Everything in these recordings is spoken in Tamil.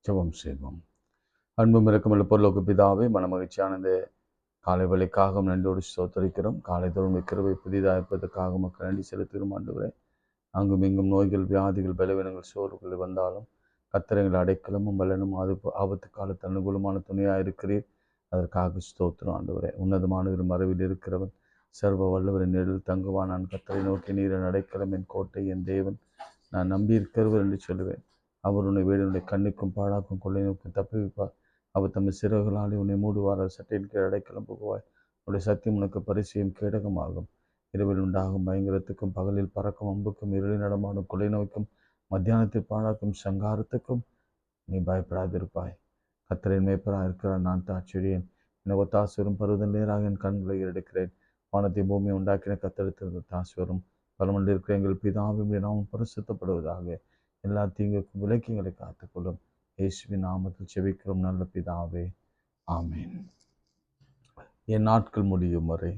ஜெபம் செய்வோம். அன்பும் இரக்கமுள்ள பரலோக பிதாவே, மனமகிழ்ச்சியான இந்த காலை வேளைக்காக நன்றியோடு ஸ்தோத்திரிக்கிறோம். காலை தோறும் கிருபை புதிதாக இருப்பதற்காக மக்கள் நன்றி செலுத்துகிறோம் ஆண்டவரே. அங்கும் இங்கும் நோய்கள், வியாதிகள், பலவீனங்கள், சோர்வுகள் வந்தாலும் கர்த்தர் அடைக்கலமும் பலனும் ஆபத்து காலத்து அனுகூலமான துணையாக இருக்கிறீர். அதற்காக ஸ்தோத்திரம் ஆண்டவரே. உன்னதமான ஒரு மறைவில் இருக்கிறவன் சர்வ வல்லவரின் நிழலில் தங்குவான். நான் கர்த்தரை நோக்கி நீரின் அடைக்கலம், என் கோட்டை, என் தேவன், நான் நம்பியிருக்கிறவர் என்று சொல்லுவேன். அவர் உன்னை வீடுடைய கண்ணுக்கும் பாழாக்கும் கொள்ளை நோக்கும் தப்புவிப்பார். அவர் தம்மை சிறகுகளாலே உன்னை மூடுவார். சட்டையின் கீழ் அடைக்கலம் புகுவாய். உன்னுடைய சத்தியம் உனக்கு பரிசையும் கேடகமாகும். இரவில் உண்டாகும் பயங்கரத்துக்கும் பகலில் பறக்கும் அம்புக்கும் இருளில் நடமாடும் கொள்ளை நோய்க்கும் மத்தியானத்தில் பாழாக்கும் சங்காரத்துக்கும் நீ பயப்படாதிருப்பாய். கர்த்தரின் மேய்ப்பராக இருக்கிறார், நான் தாட்சியேன். என ஒத்தாசை வரும் பருவதம் நேராக என் கண்களை எடுக்கிறேன். வானத்தை பூமியை உண்டாக்கின கர்த்தரிடத்திலிருந்து தாசி வரும். பரமண்டில் இருக்கிற எங்கள் பிதாவின் நாமம் பரிசுத்தப்படுவதாக. எல்லா தீங்குக்கும் விலக்கி எங்களை காத்துக்கொள்ளும். இயேசுவின் நாமத்தில் செபிக்கிறோம் நல்ல பிதாவே, ஆமேன். என் நாட்கள் முடியும் வரை,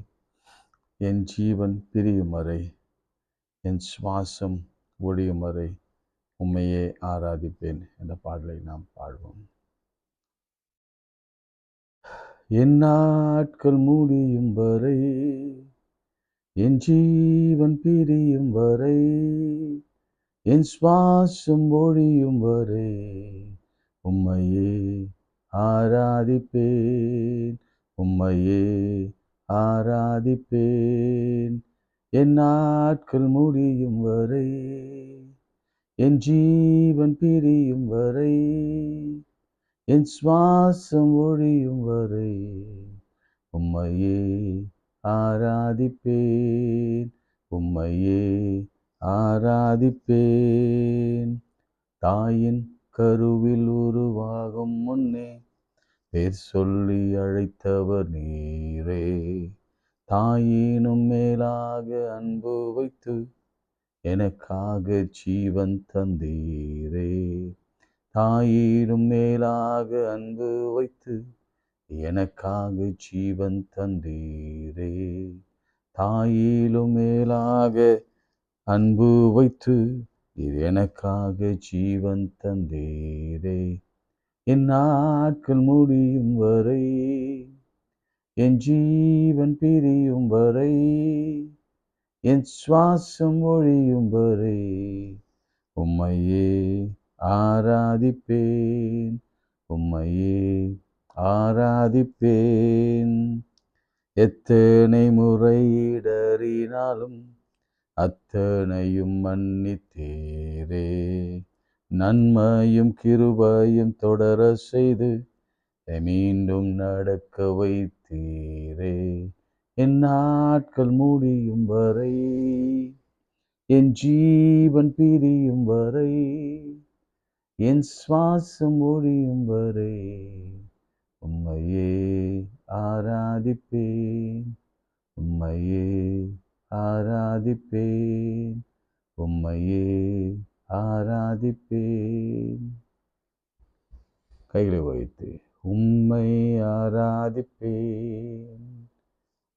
என் ஜீவன் பிரியும் வரை, என் சுவாசம் ஒழியும் வரை உம்மையே ஆராதிப்பேன் என்ற பாடலை நாம் பாடுவோம். என் நாட்கள் முடியும் வரை, என் ஜீவன் பிரியும் வரை, என் சுவாசம் ஒழியும் வரை உம்மையே ஆராதிப்பேன், உம்மையே ஆராதிப்பேன். என் நாட்கள் முடியும் வரை, என் ஜீவன் பிரியும் வரை, என் சுவாசம் ஒழியும் வரை உம்மையே ஆராதிப்பேன், உம்மையே ஆராதிப்பேன். தாயின் கருவில் உருவாகும் முன்னே பேர் சொல்லி அழைத்தவர் நீரே. தாயினும் மேலாக அன்பு வைத்து எனக்காக ஜீவன் தந்தீரே. தாயினும் மேலாக அன்பு வைத்து எனக்காக ஜீவன் தந்தீரே. தாயிலும் மேலாக அன்பு வைத்து எனக்காக ஜீவன் தந்தீரே. என் நாட்கள் முடியும் வரை, என் ஜீவன் பிரியும் வரை, என் சுவாசம் ஒழியும் வரை உம்மையே ஆராதிப்பேன், உம்மையே ஆராதிப்பேன். எத்தனை முறை இடறினாலும் அத்தனையும் மன்னித்தீரே. நன்மையும் கிருபையும் தொடர செய்து மீண்டும் நடக்க வைத்தீரே. என் நாட்கள் முடியும் வரை, என் ஜீவன் பிரியும் வரை, என் சுவாசம் ஒழியும் வரை உம்மையே ஆராதிப்பேன், உம்மையே ஆராதிப்பேன், உம்மையே ஆராதிப்பேன். கைகளை வைத்து உம்மை ஆராதிப்பேன்,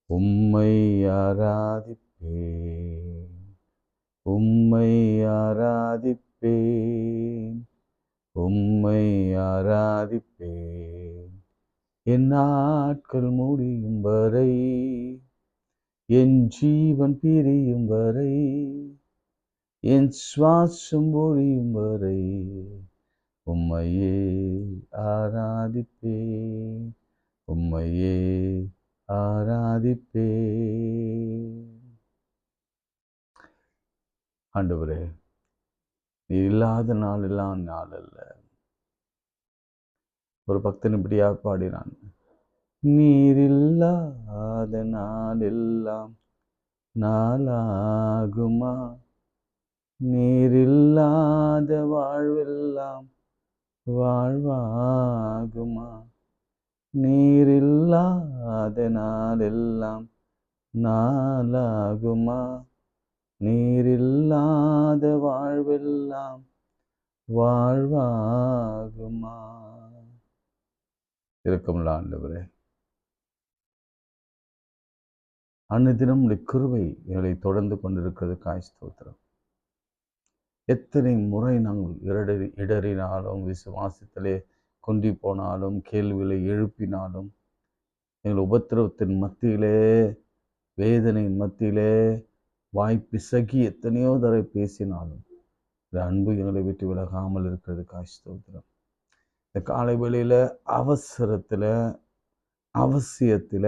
உம்மை ஆராதிப்பேன், உம்மை ஆராதிப்பேன், உம்மை ஆராதிப்பேன். என் நாட்கள் முடியும் வரை, என் ஜீவன் பிரியும் வரை, என் சுவாசம் ஒழியும் வரை உம்மையே ஆராதிப்பேன், உம்மையே ஆராதிப்பேன். ஆண்டவரே, நீ இல்லாத நாள் எல்லாம் நாள் அல்ல. ஒரு பக்தன் இப்படியாக பாடினான், நீரில்லாத நாளெல்லாம் நாளாகுமா, நீரில்லாத வாழ்வெல்லாம் வாழ்வாகுமா, நீரில்லாத நாளெல்லாம் நாளாகுமா, நீரில்லாத வாழ்வெல்லாம் வாழ்வாகுமா. இரக்கமுள்ள ஆண்டவரே, அன்ன தினம் கிருபை எங்களை தொடர்ந்து கொண்டிருக்கிறது. ஸ்தோத்திரம். எத்தனை முறை நாங்கள் இடறினாலும், விசுவாசத்திலே குன்றி போனாலும், கேள்விகளை எழுப்பினாலும், எங்கள் உபத்திரவத்தின் மத்தியிலே, வேதனையின் மத்தியிலே வாய் பிசகி எத்தனையோ தடவை பேசினாலும் இந்த அன்பு எங்களை விட்டு விலகாமல் இருக்கிறதுக்காக ஸ்தோத்திரம். இந்த காலை வேளையில அவசரத்துல, அவசியத்துல,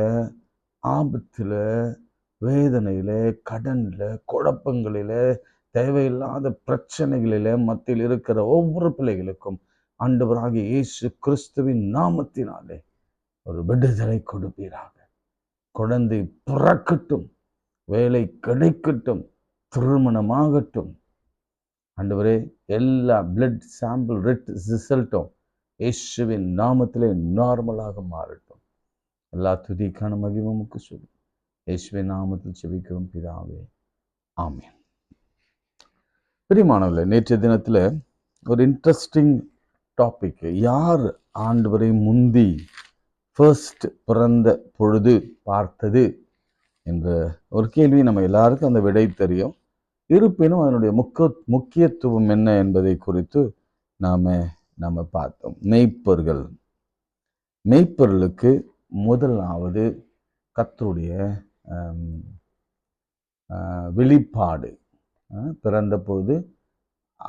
ஆபத்துல, வேதனையில, கடன்ல, குழப்பங்களில, தேவையில்லாத பிரச்சனைகளில மத்தியில் இருக்கிற ஒவ்வொரு பிள்ளைகளுக்கும் ஆண்டவராகிய இயேசு கிறிஸ்துவின் நாமத்தினாலே ஒரு விடுதலை கொடுப்பீராக. குழந்தை பிறக்கட்டும், வேலை கிடைக்கட்டும், திருமணமாகட்டும். ஆண்டவரே, எல்லா பிளட் சாம்பிள் ரிசல்ட்டும் இயேசுவின் நாமத்திலே நார்மலாக மாறட்டும். எல்லா துதிக்கான மகிமைக்கு சொல்லும் இயேசுவின் நாமத்தில் செபிக்கிறோம் பிதாவே, ஆமென். பிரியமானவர்களே, நேற்றைய தினத்துல ஒரு இன்ட்ரெஸ்டிங் டாபிக், யார் ஆண்டவரை முந்தி ஃபர்ஸ்ட் பிறந்த பொழுது பார்த்தது என்ற ஒரு கேள்வி. நம்ம எல்லாருக்கும் அந்த விடை தெரியும். இருப்பினும் அதனுடைய முக்கியத்துவம் என்ன என்பதை குறித்து நாம பார்த்தோம். மெய்ப்பொருளுக்கு முதலாவது கர்த்தருடைய வெளிப்பாடு, பிறந்த போது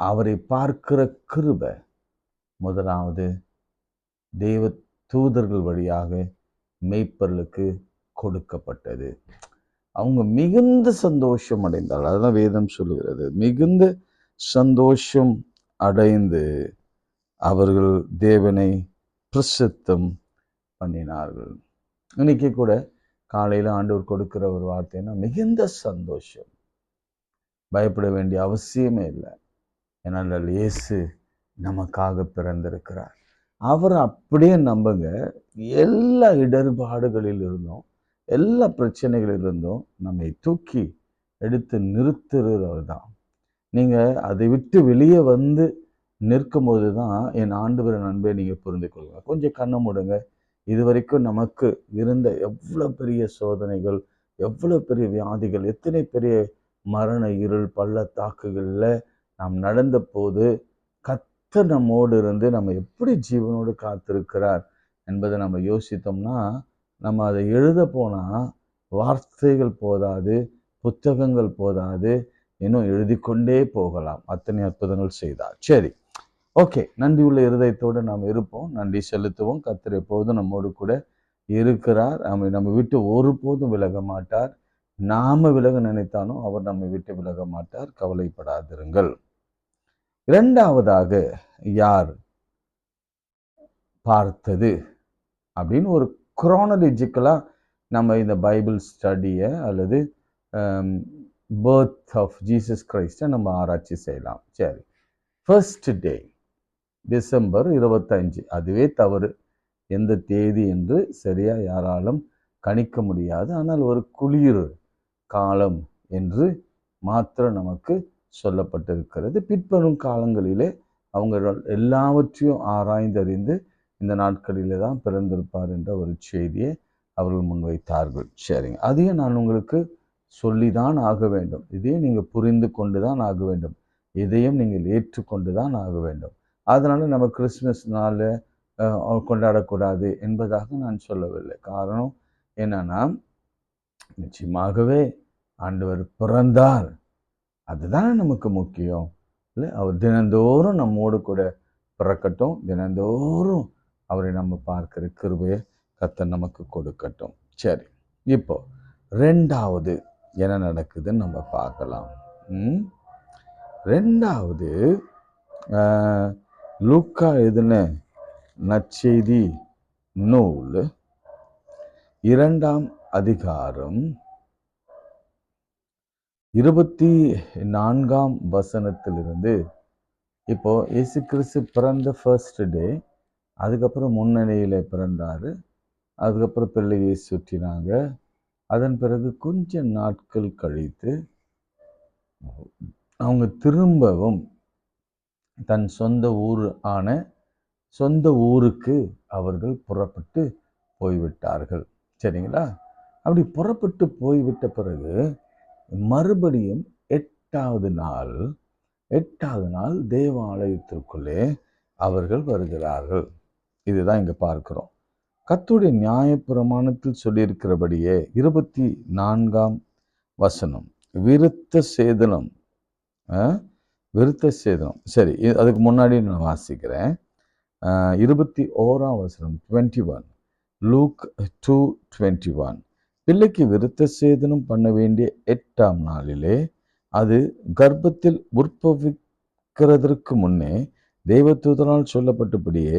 அவரை பார்க்கிற கிருபை முதலாவது தேவ தூதர்கள் வழியாக மெய்ப்பொருளுக்கு கொடுக்கப்பட்டது. அவங்க மிகுந்த சந்தோஷம் அடைந்தார்கள். அதுதான் வேதம் சொல்லுகிறது. மிகுந்த சந்தோஷம் அடைந்து அவர்கள் தேவனை பிரசித்தம் பண்ணினார்கள். இன்னைக்கு கூட காலையில் ஆண்டவர் கொடுக்கிற ஒரு வார்த்தைன்னா மிகுந்த சந்தோஷம். பயப்பட வேண்டிய அவசியமே இல்லை. ஏனென்றால் இயேசு நமக்காக பிறந்திருக்கிறார். அவர் அப்படியே நம்புங்க. எல்லா இடர்பாடுகளில் இருந்தும், எல்லா பிரச்சனைகளிலிருந்தும் நம்மை தூக்கி எடுத்து நிறுத்துறவர் தான். நீங்கள் அதை விட்டு வெளியே வந்து நிற்கும்போது தான் என் ஆண்டவரை அன்பை நீங்கள் புரிந்து கொள்ளுங்க. கொஞ்சம் கண்ணை மூடுங்க. இதுவரைக்கும் நமக்கு இருந்த எவ்வளோ பெரிய சோதனைகள், எவ்வளோ பெரிய வியாதிகள், எத்தனை பெரிய மரண இருள் பள்ளத்தாக்குகளில் நாம் நடந்த போது கர்த்தர் நம்மோடு இருந்து நம்ம எப்படி ஜீவனோடு காத்திருக்கிறார் என்பதை நம்ம யோசித்தோம்னா, நம்ம அதை எழுத போனால் வார்த்தைகள் போதாது, புத்தகங்கள் போதாது, இன்னும் எழுதி கொண்டே போகலாம். அத்தனை அற்புதங்கள் செய்தார். சரி, ஓகே. நன்றி உள்ள இருதயத்தோடு நாம் இருப்போம், நன்றி செலுத்துவோம். கர்த்தர் எப்போதும் நம்மோடு கூட இருக்கிறார். நம்ம விட்டு ஒருபோதும் விலக மாட்டார். நாம விலக நினைத்தாலும் அவர் நம்மை விட்டு விலக மாட்டார். கவலைப்படாதிருங்கள். இரண்டாவதாக யார் பார்த்தது அப்படின்னு ஒரு குரோனாலஜிக்கலா நம்ம இந்த பைபிள் ஸ்டடியை அல்லது பர்த் ஆஃப் ஜீசஸ் கிரைஸ்டை நம்ம ஆராய்ச்சி செய்யலாம். சரி, ஃபர்ஸ்ட் டே டிசம்பர் 25. அதுவே தவறு. எந்த தேதி என்று சரியா யாராலும் கணிக்க முடியாது. ஆனால் ஒரு குளிர் காலம் என்று மாத்திரம் நமக்கு சொல்லப்பட்டிருக்கிறது. பிற்படும் காலங்களிலே அவங்க எல்லாவற்றையும் ஆராய்ந்தறிந்து இந்த நாட்களிலே தான் பிறந்திருப்பார் என்ற ஒரு செய்தியை அவர்கள் முன்வைத்தார்கள். சரிங்க, அதையும் நான் உங்களுக்கு சொல்லிதான் ஆக வேண்டும். இதையும் நீங்கள் புரிந்து கொண்டு தான் ஆக வேண்டும். இதையும் நீங்கள் ஏற்றுக்கொண்டு தான் ஆக வேண்டும். அதனால நம்ம கிறிஸ்துமஸ் நாள் கொண்டாடக்கூடாது என்பதாக நான் சொல்லவில்லை. காரணம் என்னன்னா, நிச்சயமாகவே ஆண்டவர் பிறந்தார், அதுதான் நமக்கு முக்கியம் இல்லை? அவர் தினந்தோறும் நம்மோடு கூட பிறக்கட்டும், தினந்தோறும் அவரை நம்ம பார்க்கிற கிருபையை கர்த்தர் நமக்கு கொடுக்கட்டும். சரி, இப்போ ரெண்டாவது என்ன நடக்குதுன்னு நம்ம பார்க்கலாம். ரெண்டாவது, லூக்கா எழுதின நற்செய்தி நூல் 2ஆம் அதிகாரம் 24ஆம் வசனத்திலிருந்து, இப்போ இயேசு கிறிஸ்து பிறந்த ஃபர்ஸ்ட் டே, அதுக்கப்புறம் முன்னணியில் பிறந்தார், அதுக்கப்புறம் பிள்ளையை சுற்றினாங்க. அதன் பிறகு கொஞ்ச நாட்கள் கழித்து அவங்க திரும்பவும் தன் சொந்த ஊருக்கு அவர்கள் புறப்பட்டு போய்விட்டார்கள். சரிங்களா? அப்படி புறப்பட்டு போய்விட்ட பிறகு மறுபடியும் 8ஆவது நாள் 8வது நாள் தேவ ஆலயத்திற்குள்ளே அவர்கள் வருகிறார்கள். இதுதான் இங்க பார்க்கிறோம். கர்த்தருடைய நியாயப்பிரமாணத்தில் சொல்லியிருக்கிறபடியே 24ஆம் வசனம், விருத்த சேதனம். விருத்த சேதனம். சரி, அதுக்கு முன்னாடி நான் வாசிக்கிறேன். 21ஆம் வசனம், 21, லூக் 2:21. பிள்ளைக்கு விருத்த சேதனம் பண்ண வேண்டிய 8ஆம் நாளிலே, அது கர்ப்பத்தில் உற்பவிக்கிறதற்கு முன்னே தேவதூதனால் சொல்லப்பட்டபடியே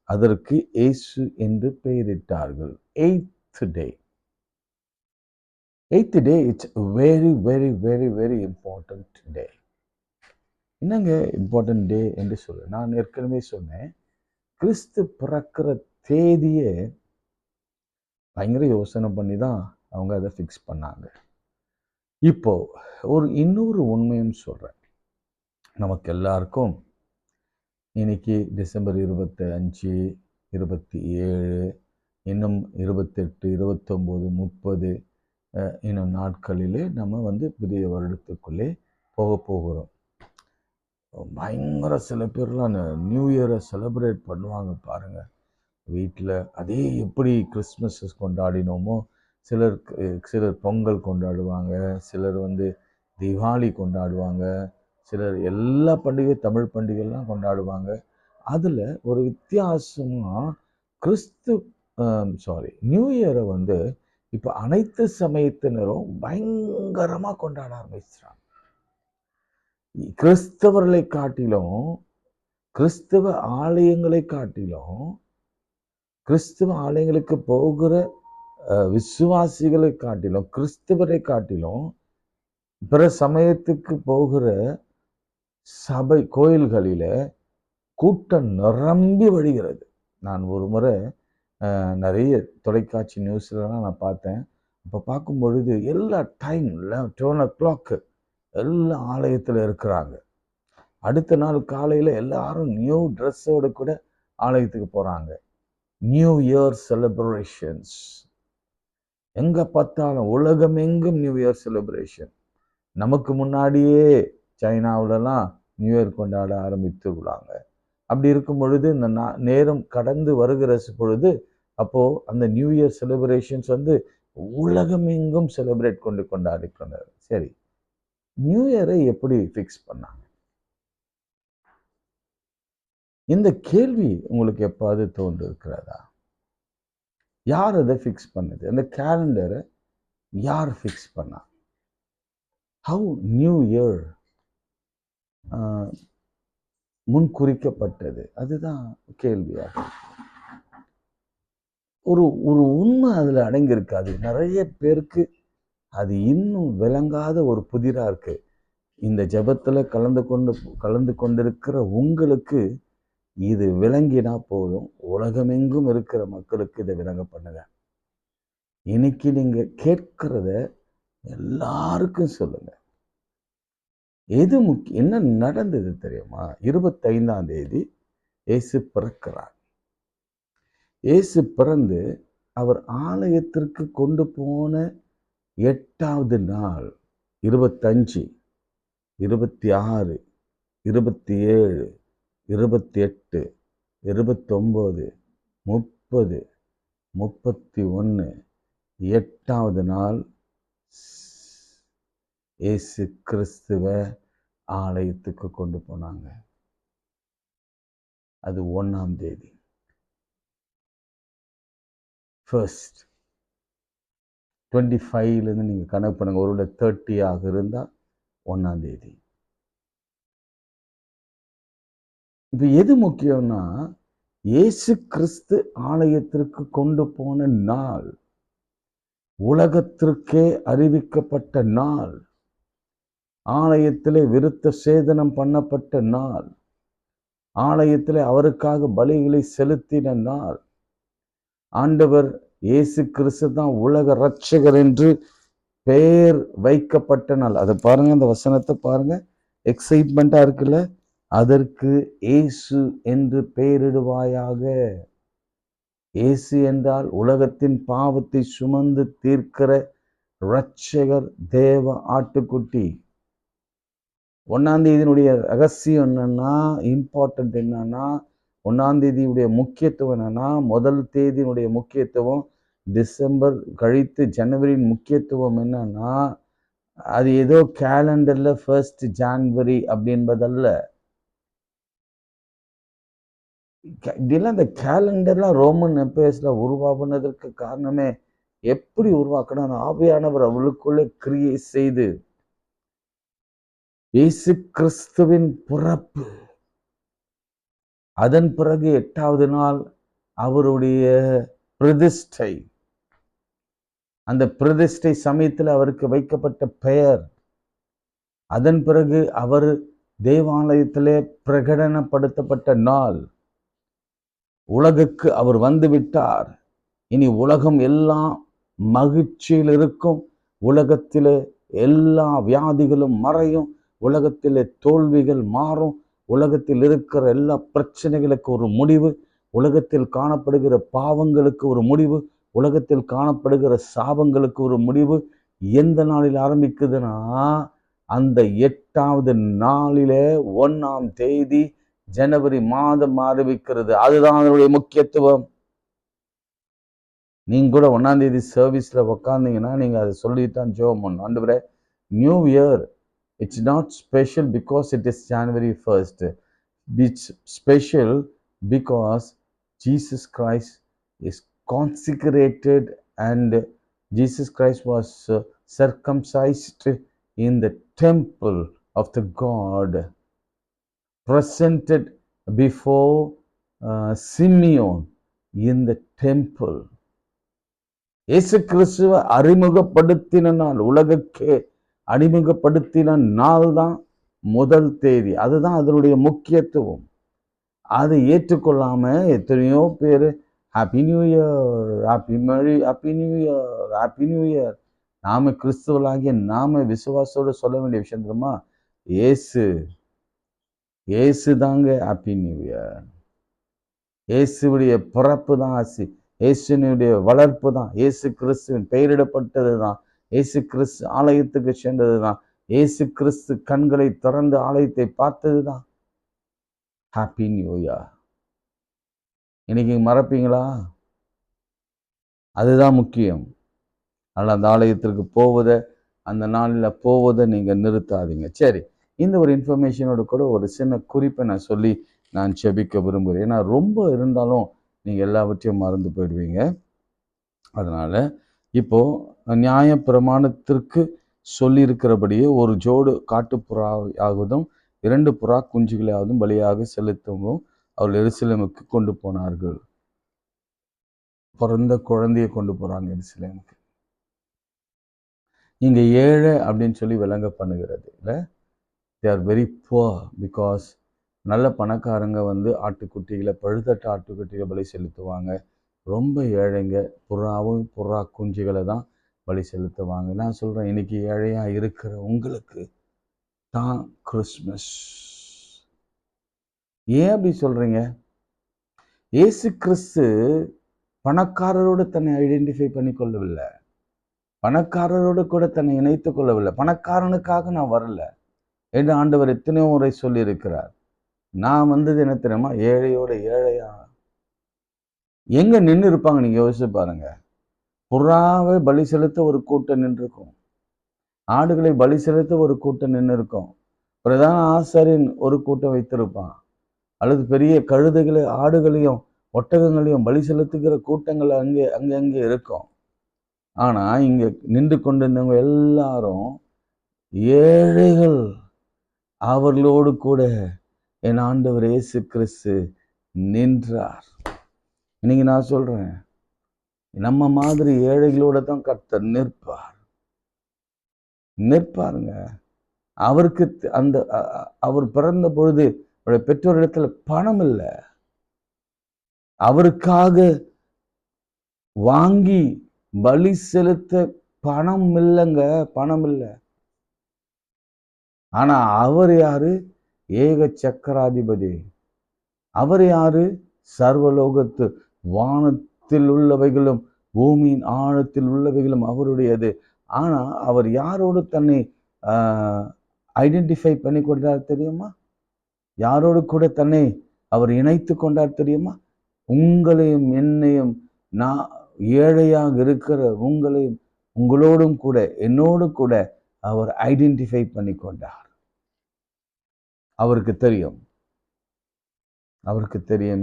அதற்கு இயேசு என்று பெயரிட்டார்கள். 8th day. 8th day, it's very very very very important day. என்னங்க இம்பார்ட்டன்ட் டே என்று சொல்ல, நான் ஏற்கனவே சொன்னேன், கிறிஸ்து பிறக்கிற தேதியை பயங்கர யோசனை பண்ணி தான் அவங்க அதை ஃபிக்ஸ் பண்ணாங்க. இப்போ இன்னொரு உண்மையும் சொல்கிறேன். நமக்கு எல்லாருக்கும் இன்னைக்கு டிசம்பர் 25, 27, இன்னும் 28, 29, 30 இன்னும் நாட்களிலே நம்ம புதிய வருடத்துக்குள்ளே போகிறோம். பயங்கர சில பேர்லாம் நியூ இயரை செலிப்ரேட் பண்ணுவாங்க பாருங்க வீட்டில். அதே எப்படி கிறிஸ்மஸ் கொண்டாடினோமோ சிலர் பொங்கல் கொண்டாடுவாங்க, சிலர் தீபாவளி கொண்டாடுவாங்க, சிலர் எல்லா பண்டிகை தமிழ் பண்டிகைலாம் கொண்டாடுவாங்க. அதில் ஒரு வித்தியாசமாக நியூ இயரை இப்போ அனைத்து சமயத்தினரும் பயங்கரமாக கொண்டாட ஆரம்பிச்சிட்டாங்க. கிறிஸ்தவர்களை காட்டிலும், கிறிஸ்தவ ஆலயங்களை காட்டிலும், கிறிஸ்தவ ஆலயங்களுக்கு போகிற விசுவாசிகளை காட்டிலும், கிறிஸ்தவரை காட்டிலும், பிற சமயத்துக்கு போகிற சபை கோயில்களில கூட்டம் நிரம்பி வழிகிறது. நான் ஒரு முறை நிறைய தொலைக்காட்சி நியூஸ்லாம் நான் பார்த்தேன். அப்போ பார்க்கும் பொழுது எல்லா டைம் 12 o'clock எல்லா ஆலயத்தில் இருக்கிறாங்க. அடுத்த நாள் காலையில் எல்லாரும் நியூ ட்ரெஸ்ஸோடு கூட ஆலயத்துக்கு போகிறாங்க. நியூ இயர் செலிப்ரேஷன்ஸ் எங்கே பார்த்தாலும் உலகம் எங்கும் நியூ இயர் செலிப்ரேஷன். நமக்கு முன்னாடியே சைனாவிலலாம் நியூ இயர் கொண்டாட ஆரம்பித்து விடுவாங்க. அப்படி இருக்கும் பொழுது இந்த நேரம் கடந்து வருகிற பொழுது அப்போது அந்த நியூ இயர் செலிப்ரேஷன்ஸ் உலகம் எங்கும் செலிப்ரேட் கொண்டாடி கொண்டாரு. சரி, நியூ இயரை எப்படி ஃபிக்ஸ் பண்ணாங்க? இந்த கேள்வி உங்களுக்கு எப்பாவது தோன்று இருக்கிறதா? யார் அதை ஃபிக்ஸ் பண்ணது? அந்த கேலண்டரை யார் ஃபிக்ஸ் பண்ணா? ஹவு நியூ இயர் முன்குறிக்கப்பட்டது? அதுதான் கேள்வியாக. ஒரு உண்மை அதில் அடங்கியிருக்காது. நிறைய பேருக்கு அது இன்னும் விளங்காத ஒரு புதிராக இருக்கு. இந்த ஜெபத்தில் கலந்து கொண்டிருக்கிற உங்களுக்கு இது விளங்கினா போதும், உலகமெங்கும் இருக்கிற மக்களுக்கு இதை விளங்க பண்ணுங்க. இன்னைக்கு நீங்க கேட்கிறத எல்லாருக்கும் சொல்லுங்க. எது முக்கியம்? என்ன நடந்தது தெரியுமா? 25ஆம் தேதி இயேசு பிறக்கிறார். இயேசு பிறந்து அவர் ஆலயத்திற்கு கொண்டு போன 8வது நாள் 25, 26, 27, 28, 29, 30, 31, 8வது நாள் இயேசு கிறிஸ்துவ ஆலயத்துக்கு கொண்டு போனாங்க. அது 1ஆம் தேதி. ஃபர்ஸ்ட் 25லேருந்து நீங்கள் கணக்கு பண்ணுங்க. ஒருவேளை 30 இருந்தால் 1ஆம் தேதி. இப்போ எது முக்கியம்னா, இயேசு கிறிஸ்து ஆலயத்திற்கு கொண்டு போன நாள், உலகத்திற்கே அறிவிக்கப்பட்ட நாள், ஆலயத்திலே விருத்த சேதனம் பண்ணப்பட்ட நாள், ஆலயத்திலே அவருக்காக பலிகளை செலுத்தின நாள், ஆண்டவர் இயேசு கிறிஸ்து தான் உலக ரட்சகர் என்று பெயர் வைக்கப்பட்ட நாள். அதை பாருங்க, அந்த வசனத்தை பாருங்க, எக்ஸைட்மெண்டா இருக்குல்ல. அதற்கு இயேசு என்று பெயரிடுவாயாக. இயேசு என்றால் உலகத்தின் பாவத்தை சுமந்து தீர்க்கிற இரட்சகர், தேவ ஆட்டுக்குட்டி. 1ஆம் தேதியினுடைய ரகசியம் என்னன்னா, இம்பார்ட்டன்ட் என்னன்னா, 1ஆம் தேதியுடைய முக்கியத்துவம் என்னன்னா, முதல் தேதியினுடைய முக்கியத்துவம் டிசம்பர் கழித்து ஜனவரியின் முக்கியத்துவம் என்னன்னா, அது ஏதோ கேலண்டர்ல 1 ஜான்வரி அப்படின்பதல்ல. இதெல்லாம் இந்த கேலண்டர்லாம் ரோமன் எம்பையர்ஸ்ல உருவாகுனதற்கு காரணமே, எப்படி உருவாக்கணும், ஆவியானவர் அவளுக்குள்ளே கிரியை செய்து இயேசு கிறிஸ்துவின் பிறப்பு, அதன் பிறகு 8வது நாள் அவருடைய பிரதிஷ்டை, அந்த பிரதிஷ்டை சமயத்தில் அவருக்கு வைக்கப்பட்ட பெயர், அதன் பிறகு அவர் தேவாலயத்திலே பிரகடனப்படுத்தப்பட்ட நாள், உலகுக்கு அவர் வந்து விட்டார், இனி உலகம் எல்லாம் மகிழ்ச்சியில் இருக்கும், உலகத்திலே எல்லா வியாதிகளும் மறையும், உலகத்திலே தோல்விகள் மாறும், உலகத்தில் இருக்கிற எல்லா பிரச்சனைகளுக்கு ஒரு முடிவு, உலகத்தில் காணப்படுகிற பாவங்களுக்கு ஒரு முடிவு, உலகத்தில் காணப்படுகிற சாபங்களுக்கு ஒரு முடிவு எந்த நாளில் ஆரம்பிக்குதுன்னா, அந்த 8வது நாளிலே 1ஆம் தேதி ஜனவரி மாதம் ஆரம்பிக்கிறது. அதுதான் அதனுடைய முக்கியத்துவம். நீங்க கூட 1ஆம் தேதி சர்வீஸ்ல உக்காந்தீங்கன்னா நீங்க அதை சொல்லித்தான் ஜெபம் பண்ணணும். ஆண்டவரே, new year it's not special because it is January 1st. It's special because Jesus Christ is consecrated and Jesus Christ was circumcised in the temple of the God, presented before Simeon in the temple. இயேசு கிறிஸ்துவை அறிமுகப்படுத்தின நாள், உலகக்கே அறிமுகப்படுத்தின நாள் தான் முதல் தேதி. அதுதான் அதனுடைய முக்கியத்துவம். அதை ஏற்றுக்கொள்ளாம எத்தனையோ பேர் happy new year, happy merry, happy new year, happy new year. நாம கிறிஸ்துவலாகிய நாம விசுவாசோடு சொல்ல வேண்டிய விஷயம் தெரியுமா? இயேசு தாங்க ஹாப்பி நியூ இயர். இயேசுடைய பிறப்பு தான் இயேசுனுடைய வளர்ப்பு தான், இயேசு கிறிஸ்துவின் பெயரிடப்பட்டது தான், இயேசு கிறிஸ்து ஆலயத்துக்கு சென்றது தான், இயேசு கிறிஸ்து கண்களை திறந்து ஆலயத்தை பார்த்தது தான். Happy new year. இன்னைக்கு மறப்பீங்களா? அதுதான் முக்கியம். அதனால் அந்த ஆலயத்திற்கு போவதை, அந்த நாளில் போவதை நீங்கள் நிறுத்தாதீங்க. சரி, இந்த ஒரு இன்ஃபர்மேஷனோட கூட ஒரு சின்ன குறிப்பை நான் சொல்லி நான் செபிக்க விரும்புகிறேன். ஏன்னா ரொம்ப இருந்தாலும் நீங்கள் எல்லாவற்றையும் மறந்து போயிடுவீங்க. அதனால் இப்போது நியாய பிரமாணத்திற்கு சொல்லியிருக்கிறபடியே ஒரு ஜோடு காட்டுப்புறாவாவதும் 2 புறா குஞ்சுகளாவதும் பலியாக செலுத்தவும் அவர்கள் எருசலேமுக்கு கொண்டு போனார்கள். பிறந்த குழந்தையை கொண்டு போகிறாங்க எருசலேமுக்கு. இங்கே ஏழை அப்படின்னு சொல்லி விளங்க பண்ணுகிறது இல்லை. They are very poor because நல்ல பணக்காரங்க வந்து ஆட்டுக்குட்டிகளை, பழுதட்ட ஆட்டுக்குட்டிகளை பலி செலுத்துவாங்க. ரொம்ப ஏழைங்க புறா குஞ்சுகளை தான் பலி செலுத்துவாங்க. நான் சொல்கிறேன், இன்னைக்கு ஏழையாக இருக்கிற உங்களுக்கு தான் கிறிஸ்மஸ். ஏன் அப்படி சொல்கிறீங்க? இயேசு கிறிஸ்து பணக்காரரோடு தன்னை ஐடென்டிஃபை பண்ணி கொள்ளவில்லை, பணக்காரரோடு கூட தன்னை இணைத்து கொள்ளவில்லை. பணக்காரனுக்காக நான் வரல என்று ஆண்டவர் எத்தனையோ முறை சொல்லியிருக்கிறார். நான் வந்தது என்ன தெரியுமா? ஏழையோட ஏழையா. எங்க நின்று இருப்பாங்க நீங்க யோசிச்சு பாருங்க. புறாவை பலி செலுத்த ஒரு கூட்டம் நின்று இருக்கும், ஆடுகளை பலி செலுத்த ஒரு கூட்டம் நின்று இருக்கும், பிரதான ஆசாரியன் ஒரு கூட்டம் வைத்திருப்பான், அல்லது பெரிய கழுதைகளை, ஆடுகளையும் ஒட்டகங்களையும் பலி செலுத்துகிற கூட்டங்கள் அங்கே இருக்கும். ஆனா இங்க நின்று கொண்டிருந்தவங்க எல்லாரும் ஏழைகள். அவர்களோடு கூட என் ஆண்டவர் இயேசு கிறிஸ்து நின்றார். இன்னைக்கு நான் சொல்றேன், நம்ம மாதிரி ஏழைகளோட தான் கர்த்தர் நிற்பாருங்க. அவருக்கு அந்த அவர் பிறந்த பொழுது அவருடைய பெற்றோரிடத்துல பணம் இல்லை, அவருக்காக வாங்கி பலி செலுத்த பணம் இல்லைங்க, பணம் இல்லை. ஆனா அவர் யாரு? ஏக சக்கராதிபதி. அவர் யாரு? சர்வலோகத்து வானத்தில் உள்ளவைகளும் பூமியின் ஆழத்தில் உள்ளவைகளும் அவருடையது. ஆனா அவர் யாரோடு தன்னை ஐடென்டிஃபை பண்ணி கொண்டார் தெரியுமா? யாரோடு கூட தன்னை அவர் இணைத்து கொண்டார் தெரியுமா? உங்களையும் என்னையும், நான் ஏழையாக இருக்கிற உங்களையும் உங்களோடும் கூட என்னோடு கூட அவர் ஐடென்டிஃபை பண்ணி கொண்டார். அவருக்கு தெரியும்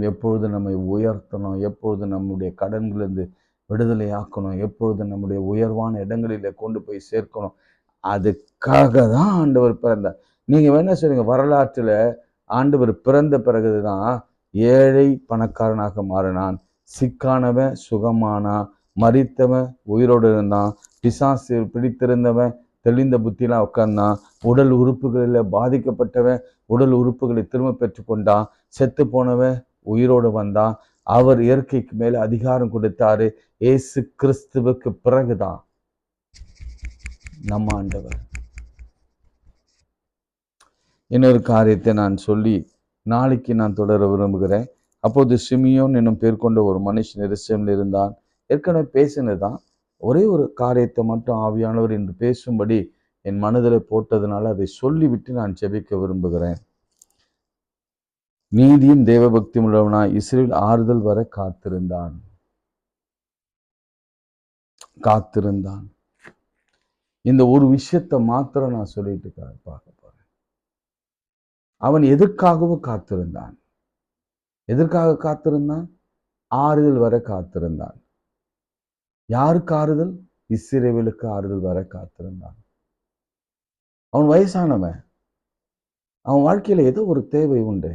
எப்பொழுது நம்மை உயர்த்தணும், எப்பொழுது நம்முடைய கடன்களிலிருந்து விடுதலை ஆக்கணும், எப்பொழுது நம்முடைய உயர்வான இடங்களில கொண்டு போய் சேர்க்கணும். அதுக்காக தான் ஆண்டவர் பிறந்தார். நீங்க வேணா சொல்லுங்க, வரலாற்றுல ஆண்டவர் பிறந்த பிறகுதான் ஏழை பணக்காரனாக மாறினான், சிக்கானவன் சுகமானா, மரித்தவன் உயிரோடு இருந்தான், பிசாசு பிடித்திருந்தவன் தெளிந்த புத்தியெல்லாம் உட்கார்ந்தான், உடல் உறுப்புகளில் பாதிக்கப்பட்டவன் உடல் உறுப்புகளை திரும்ப பெற்றுக்கொண்டான், செத்து போனவன் உயிரோடு வந்தான். அவர் இயற்கைக்கு மேல அதிகாரம் கொடுத்தாரு. இயேசு கிறிஸ்துவுக்கு பிறகுதான் நம்ம ஆண்டவர். இன்னொரு காரியத்தை நான் சொல்லி நாளைக்கு நான் தொடர விரும்புகிறேன். அப்போது சிமியோன் என்னும் பேர் கொண்ட ஒரு மனுஷன் எருசலேமில் இருந்தான். ஏற்கனவே பேசினதுதான், ஒரே ஒரு காரியத்தை மட்டும் ஆவியானவர் என்று பேசும்படி என் மனதில் போட்டதுனால அதை சொல்லிவிட்டு நான் ஜெபிக்க விரும்புகிறேன். நீதியும் தேவபக்தியும் உள்ளவனாய் இஸ்ரவேல் ஆறுதல் வர காத்திருந்தான். இந்த ஒரு விஷயத்தை மாத்திரம் நான் சொல்லிட்டு பார்க்க போறேன். அவன் எதற்காகவும் காத்திருந்தான். எதற்காக காத்திருந்தான்? ஆறுதல் வர காத்திருந்தான். யாருக்கு ஆறுதல்? இஸ்ரவேலுக்கு ஆறுதல் வர காத்திருந்தான். அவன் வயசானவன், அவன் வாழ்க்கையில ஏதோ ஒரு தேவை உண்டு,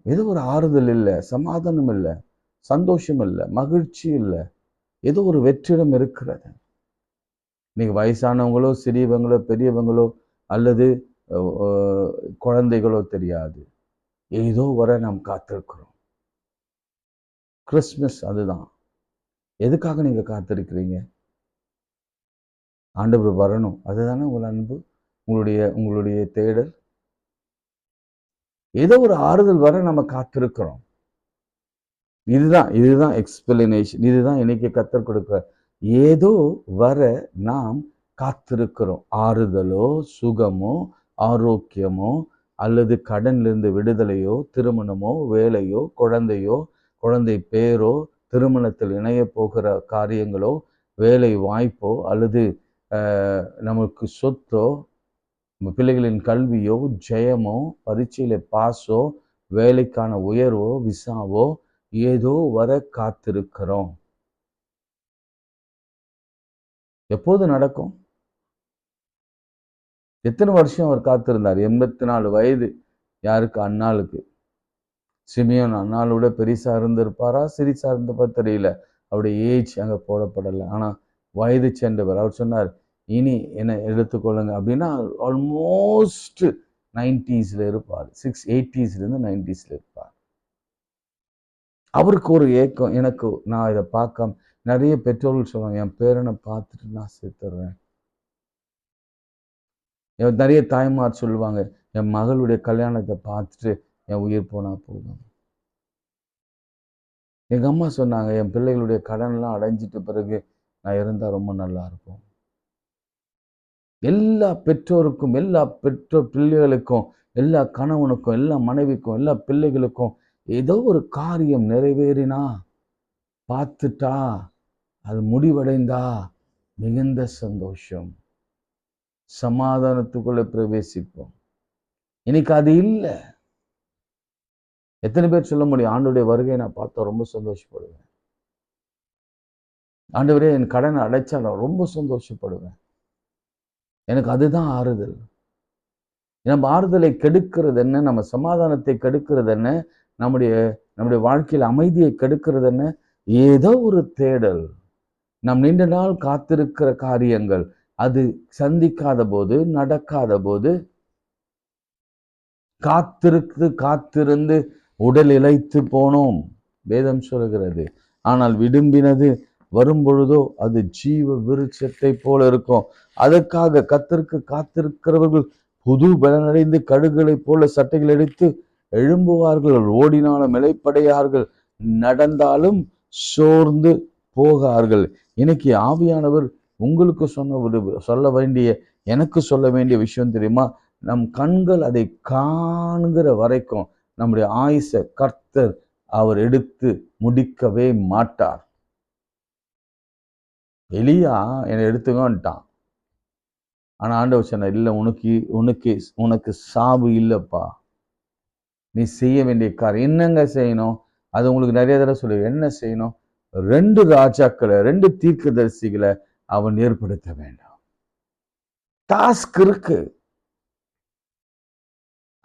ஏதோ ஒரு ஆறுதல் இல்லை, சமாதானம் இல்லை, சந்தோஷம் இல்லை, மகிழ்ச்சி இல்லை, ஏதோ ஒரு வெற்றிடம் இருக்கிறது. இன்னைக்கு வயசானவங்களோ சிறியவங்களோ பெரியவங்களோ அல்லது குழந்தைகளோ தெரியாது, ஏதோ வர நாம் காத்திருக்கிறோம். கிறிஸ்துமஸ் அதுதான். எதுக்காக நீங்க காத்திருக்கிறீங்க? ஆண்டவர் வரணும், அதுதானே உங்கள் அன்பு, உங்களுடைய தேடல். ஏதோ ஒரு ஆறுதல் வர நம்ம காத்திருக்கிறோம். இதுதான் எக்ஸ்பிளனேஷன். இதுதான் இன்னைக்கு கர்த்தர் கொடுக்கிற. ஏதோ வர நாம் காத்திருக்கிறோம். ஆறுதலோ, சுகமோ, ஆரோக்கியமோ, அல்லது கடனிலிருந்து விடுதலையோ, திருமணமோ, வேலையோ, குழந்தை பேரோ, திருமணத்தில் இணைய போகிற காரியங்களோ, வேலை வாய்ப்போ, அல்லது நமக்கு சொத்தோ, பிள்ளைகளின் கல்வியோ, ஜெயமோ, பரீட்சையில பாஸோ, வேலைக்கான உயர்வோ, விசாவோ, ஏதோ வர காத்திருக்கிறோம். எப்போது நடக்கும்? எத்தனை வருஷம் அவர் காத்திருந்தார்? 84 வயது. யாருக்கு? அன்னாளுக்கு. சிமியோன் அன்னாளோட பெரிசா இருந்திருப்பாரா, சிறிசா இருந்தப்பா தெரியல. அவருடைய ஏஜ் அங்க போடப்படலை. ஆனா வயது சென்றவர். அவர் சொன்னார், இனி என்னை எடுத்துக்கொள்ளுங்க அப்படின்னா ஆல்மோஸ்ட் 90s இருப்பார். 80s 90s இருப்பார். அவருக்கு ஒரு ஏக்கம், எனக்கு நான் இதை பார்க்க. நிறைய பெற்றோர்கள் சொல்லுவாங்க, என் பேரனை பார்த்துட்டு நான் செத்துடுறேன். நிறைய தாய்மார் சொல்லுவாங்க, என் மகளுடைய கல்யாணத்தை பார்த்துட்டு என் உயிர் போனா போதும். எங்க அம்மா சொன்னாங்க, என் பிள்ளைகளுடைய கடன்லாம் அடைஞ்சிட்ட பிறகு நான் இருந்தா ரொம்ப நல்லா இருக்கும். எல்லா பெற்றோருக்கும், எல்லா பிள்ளைகளுக்கும், எல்லா கணவனுக்கும், எல்லா மனைவிக்கும், எல்லா பிள்ளைகளுக்கும் ஏதோ ஒரு காரியம் நிறைவேறினா, பார்த்துட்டா, அது முடிவடைந்தா மிகுந்த சந்தோஷம், சமாதானத்துக்குள்ள பிரவேசிப்போம். இன்னைக்கு அது இல்லை. எத்தனை பேர் சொல்ல முடியும், ஆண்டவருடைய வருகையை நான் பார்த்தா ரொம்ப சந்தோஷப்படுவேன், ஆண்டவரே என் கடனை அடைச்சா நான் ரொம்ப சந்தோஷப்படுவேன், எனக்கு அதுதான் ஆறுதல். நம்ம ஆறுதலை கெடுக்கிறது என்ன? நம்ம சமாதானத்தை கெடுக்கிறது என்ன? நம்முடைய வாழ்க்கையில் அமைதியை கெடுக்கிறது என்ன? ஏதோ ஒரு தேடல். நாம் நீண்ட நாள் காத்திருக்கிற காரியங்கள் அது சந்திக்காத போது, நடக்காத போது, காத்திருந்து உடல் இளைத்து போனோம் வேதம் சொல்கிறது. ஆனால் விரும்பினது வரும்பொழுதோ அது ஜீவ விருட்சத்தை போல இருக்கும். அதற்காக கர்த்தருக்கு காத்திருக்கிறவர்கள் புது பலனடைந்து கழுகுகளை போல சட்டைகள் எடுத்து எழும்புவார்கள், ஓடினாலும் இளைப்படையார்கள், நடந்தாலும் சோர்ந்து போகார்கள். இன்னைக்கு ஆவியானவர் உங்களுக்கு எனக்கு சொல்ல வேண்டிய விஷயம் தெரியுமா? நம் கண்கள் அதை காண்கிற வரைக்கும் நம்முடைய ஆயுசை கர்த்தர் அவர் எடுத்து முடிக்கவே மாட்டார். எலியா என்னை எடுத்துக்கோன்ட்டான். ஆனா ஆண்டவர் சொன்னார், இல்லை, உனக்கு சாவு இல்லைப்பா. நீ செய்ய வேண்டிய காரியம் என்னங்க செய்யணும்? அது உங்களுக்கு நிறைய தடவை சொல்லு. என்ன செய்யணும்? 2 ராஜாக்களை, 2 தீர்க்கதரிசிகளை அவன் ஏற்படுத்த வேண்டாம். டாஸ்க் இருக்கு,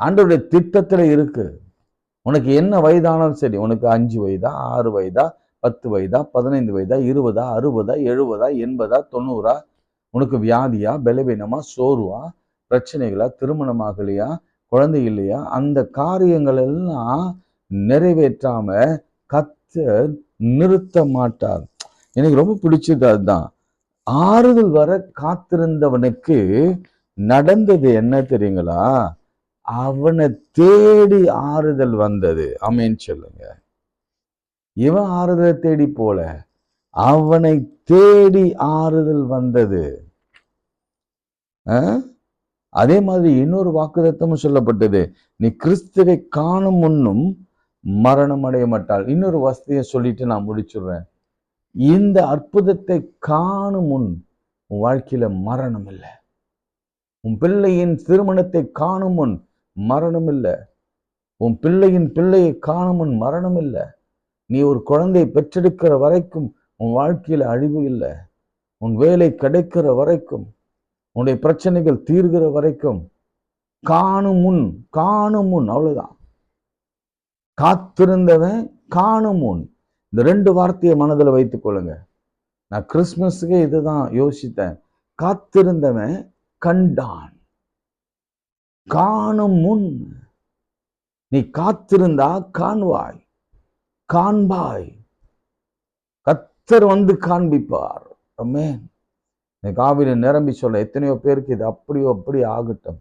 ஆண்டவருடைய திட்டத்துல இருக்கு. உனக்கு என்ன வயதானாலும் சரி, உனக்கு 5 வயதா, 6 வயதா, 10 வயதா, 15 வயதா, 20, 60, 70, 80, 90, உனக்கு வியாதியா, பலவீனமா, சோர்வா, பிரச்சனைகளா, திருமணமாகலையா, குழந்தை இல்லையா, அந்த காரியங்கள் எல்லாம் நிறைவேற்றாம கர்த்தர் நிறுத்த மாட்டார். எனக்கு ரொம்ப பிடிச்சது அதுதான். ஆறுதல் வர காத்திருந்தவனுக்கு நடந்தது என்ன தெரியுங்களா? அவனை தேடி ஆறுதல் வந்தது. ஆமென் சொல்லுங்க. இவன் ஆறுதலை தேடி போல, அவனை தேடி ஆறுதல் வந்தது. அதே மாதிரி இன்னொரு வாக்குத்தத்தமும் சொல்லப்பட்டது, நீ கிறிஸ்துவை காணும் முன்னும் மரணம் அடைய மாட்டாள். இன்னொரு வசதியை சொல்லிட்டு நான் முடிச்சுடுறேன். இந்த அற்புதத்தை காணும் முன் உன் வாழ்க்கையில மரணம் இல்லை. உன் பிள்ளையின் திருமணத்தை காணும் முன் மரணம் இல்லை. உன் பிள்ளையின் பிள்ளையை காணும் முன் மரணம் இல்லை. நீ ஒரு குழந்தையை பெற்றெடுக்கிற வரைக்கும் உன் வாழ்க்கையில அழிவு இல்லை. உன் வேலை கிடைக்கிற வரைக்கும், உன்னுடைய பிரச்சனைகள் தீர்கிற வரைக்கும், காணும் முன் அவ்வளவுதான். காத்திருந்தவன் காணும் முன். இந்த 2 வார்த்தையை மனதில் வைத்துக் கொள்ளுங்க. நான் கிறிஸ்துமஸுக்கு இதுதான் யோசித்தேன். காத்திருந்தவன் கண்டான். காணும் முன். நீ காத்திருந்தா காண்பாய். கர்த்தர் வந்து காண்பிப்பார். ஆமென். காவிரி நிரம்பி சொல்ல எத்தனையோ பேருக்கு இது அப்படி ஆகட்டும்.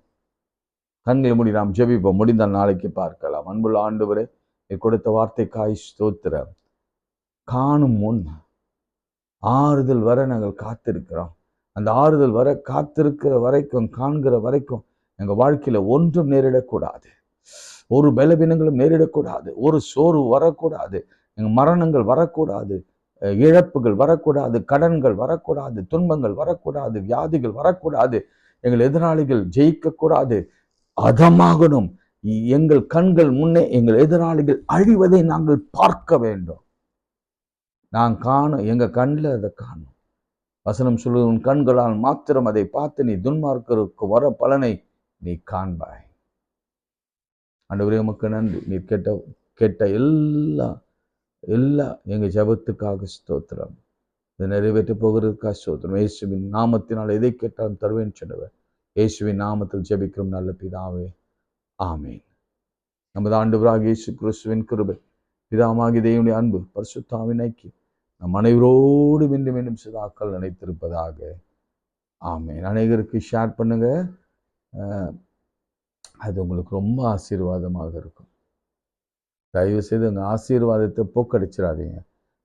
கண்களை மூடி நாம் ஜெபிப்போம். முடிந்தால் நாளைக்கு பார்க்கலாம். அன்புள்ள ஆண்டவரே, கொடுத்த வார்த்தைக்காய் ஸ்தோத்திரம். காணும் முன் ஆறுதல் வர நாங்கள் காத்திருக்கிறோம். அந்த ஆறுதல் வர காத்திருக்கிற வரைக்கும், காண்கிற வரைக்கும் எங்க வாழ்க்கையில ஒன்றும் நேரிடக்கூடாது. ஒரு பலவீனங்களும் நேரிடக்கூடாது. ஒரு சோர்வு வரக்கூடாது. எங்க மரணங்கள் வரக்கூடாது. இழப்புகள் வரக்கூடாது. கடன்கள் வரக்கூடாது. துன்பங்கள் வரக்கூடாது. வியாதிகள் வரக்கூடாது. எங்கள் எதிராளிகள் ஜெயிக்கக்கூடாது. அதமாகணும். எங்கள் கண்கள் முன்னே எங்கள் எதிராளிகள் அழிவதை நாங்கள் பார்க்க வேண்டும். எங்க கண்ணில் அதை காணும். வசனம் சொல்வது, உன் கண்களால் மாத்திரம் அதை பார்த்து நீ துன்மார்க்கருக்கு வர பலனை நீ காண்பாய். ஆண்டவரே, உமக்கு நன்றி. நீ கேட்ட எல்லா எங்க ஜெபத்துக்காக ஸ்தோத்திரம். இதை நிறைவேற்ற போகிறதுக்காக ஸ்தோத்திரம். இயேசுவின் நாமத்தினால் எதை கேட்டாலும் தருவேன் சொன்னவர். இயேசுவின் நாமத்தில் ஜெபிக்கிறோம் நல்ல பிதாவே, ஆமேன். நமது ஆண்டவராகிய இயேசு கிறிஸ்துவின் கிருபை, பிதாவாகிய தேவனுடைய அன்பு, பரிசுத்தாவின் ஐக்கியம் நம் அனைவரோடு மீண்டும் சதாக்கள் நினைத்திருப்பதாக. ஆமேன். அனைவருக்கு ஷேர் பண்ணுங்க. அது உங்களுக்கு ரொம்ப ஆசீர்வாதமாக இருக்கும். தயவு செய்து அந்த ஆசீர்வாதத்தை போக்கடிச்சிடாதீங்க.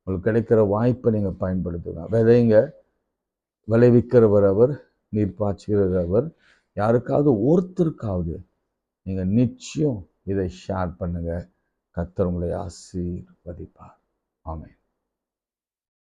உங்களுக்கு கிடைக்கிற வாய்ப்பை நீங்கள் பயன்படுத்துங்க. விதைங்க. விளைவிக்கிறவர் அவர், நீர் பாய்ச்சுகிறவர் அவர். யாருக்காவது ஒருத்தருக்காவது நீங்கள் நிச்சயம் இதை ஷேர் பண்ணுங்க. கர்த்தர் உங்களை ஆசீர்வதிப்பார். ஆமென்.